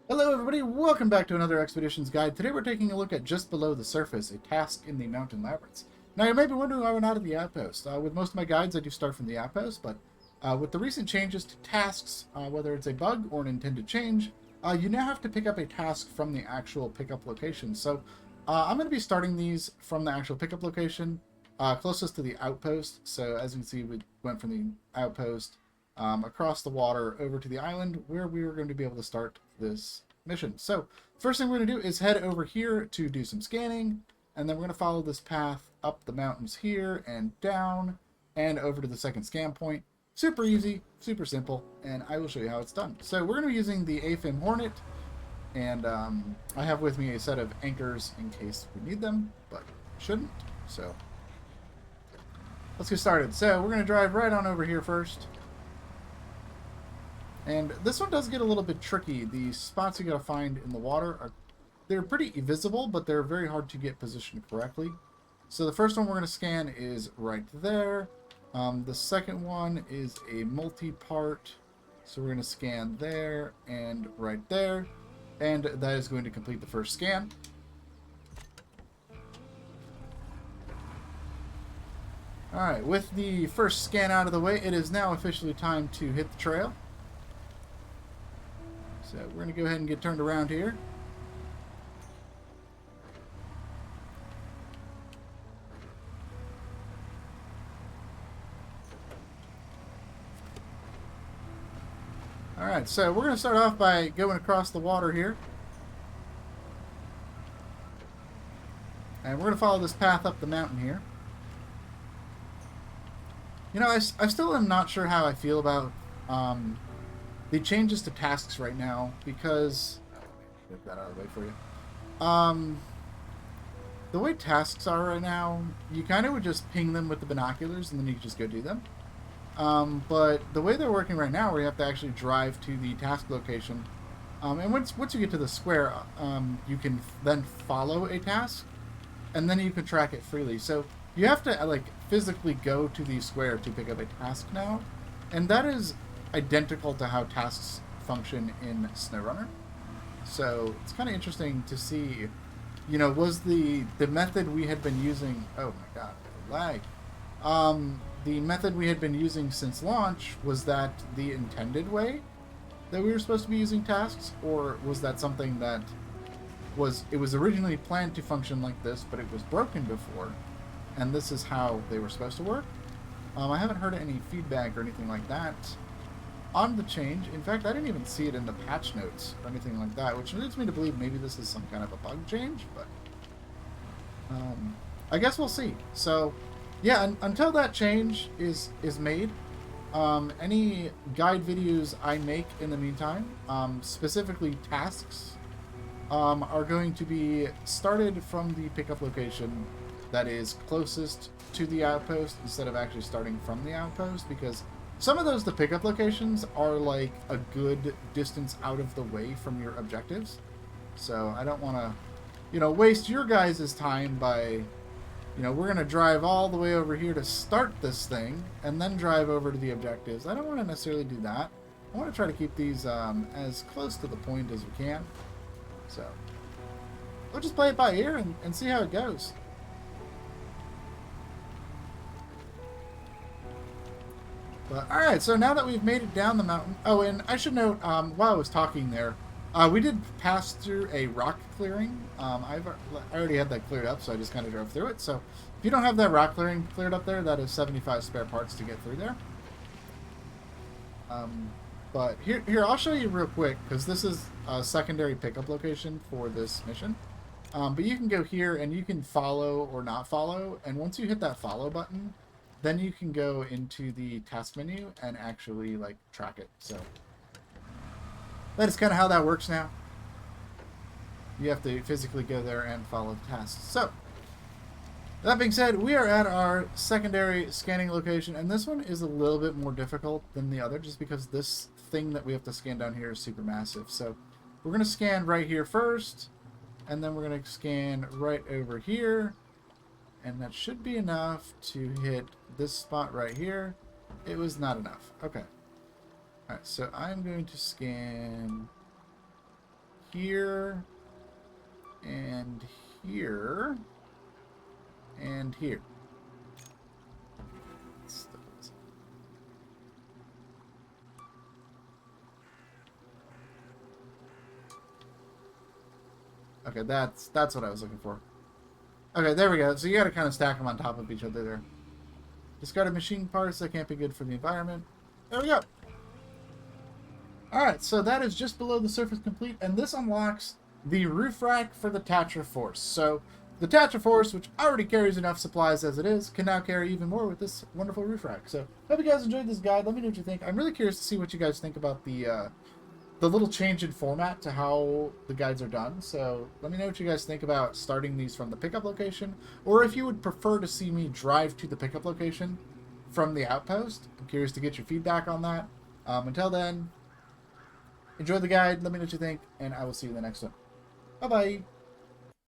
Hello everybody, welcome back to another Expeditions Guide. Today we're taking a look at Just Below the Surface, a task in the Mountain Labyrinths. Now you may be wondering why we're not at the outpost. With most of my guides I do start from the outpost, but with the recent changes to tasks, whether it's a bug or an intended change, you now have to pick up a task from the actual pickup location. So I'm going to be starting these from the actual pickup location, closest to the outpost. So as you can see, we went from the outpost across the water over to the island where we were going to be able to start this mission. So first thing we're going to do is head over here to do some scanning, and then we're going to follow this path up the mountains here and down and over to the second scan point. Super easy, super simple, and I will show you how it's done. So we're going to be using the AFIM Hornet, and I have with me a set of anchors in case we need them, but shouldn't. So let's get started. So we're going to drive right on over here first. And this one does get a little bit tricky. The spots you gotta find in the water they're pretty visible, but they're very hard to get positioned correctly. So the first one we're gonna scan is right there. The second one is a multi-part, so we're gonna scan there and right there, and that is going to complete the first scan. Alright, with the first scan out of the way, it is now officially time to hit the trail. So we're going to go ahead and get turned around here. Alright, so we're going to start off by going across the water here. And we're going to follow this path up the mountain here. You know, I still am not sure how I feel about the changes to tasks right now, because get that out of the way for you. The way tasks are right now, you kind of would just ping them with the binoculars and then you just go do them. But the way they're working right now, where you have to actually drive to the task location, and once you get to the square, you can then follow a task, and then you can track it freely. So you have to like physically go to the square to pick up a task now, and that is identical to how tasks function in SnowRunner. So it's kind of interesting to see, you know, was the method we had been using, oh my god, lag. The method we had been using since launch, was that the intended way that we were supposed to be using tasks, or was that something that it was originally planned to function like this, but it was broken before, and this is how they were supposed to work? I haven't heard any feedback or anything like that on the change. In fact, I didn't even see it in the patch notes or anything like that, which leads me to believe maybe this is some kind of a bug change, but I guess we'll see. So yeah, until that change is made, any guide videos I make in the meantime, specifically tasks, are going to be started from the pickup location that is closest to the outpost, instead of actually starting from the outpost, because some of the pickup locations are like a good distance out of the way from your objectives. So I don't want to, you know, waste your guys' time by, you know, we're going to drive all the way over here to start this thing and then drive over to the objectives. I don't want to necessarily do that. I want to try to keep these as close to the point as we can. So we'll just play it by ear and see how it goes. But alright, so now that we've made it down the mountain... Oh, and I should note, while I was talking there, we did pass through a rock clearing. I already had that cleared up, so I just kind of drove through it. So if you don't have that rock clearing cleared up there, that is 75 spare parts to get through there. But here, I'll show you real quick, because this is a secondary pickup location for this mission. But you can go here, and you can follow or not follow, and once you hit that follow button, then you can go into the task menu and actually like track it. So that is kind of how that works now. You have to physically go there and follow the tasks. So that being said, we are at our secondary scanning location, and this one is a little bit more difficult than the other, just because this thing that we have to scan down here is super massive. So we're going to scan right here first, and then we're going to scan right over here. And that should be enough to hit this spot right here. It was not enough. Okay. Alright, so I'm going to scan here, and here, and here. Okay, that's what I was looking for. Okay, there we go. So you got to kind of stack them on top of each other there. Discarded machine parts that can't be good for the environment. There we go. Alright, so that is just below the surface complete, and this unlocks the roof rack for the Tatra Force. So the Tatra Force, which already carries enough supplies as it is, can now carry even more with this wonderful roof rack. So hope you guys enjoyed this guide. Let me know what you think. I'm really curious to see what you guys think about the little change in format to how the guides are done. So let me know what you guys think about starting these from the pickup location, or if you would prefer to see me drive to the pickup location from the outpost. I'm curious to get your feedback on that. Until then, enjoy the guide, let me know what you think, and I will see you in the next one. Bye-bye!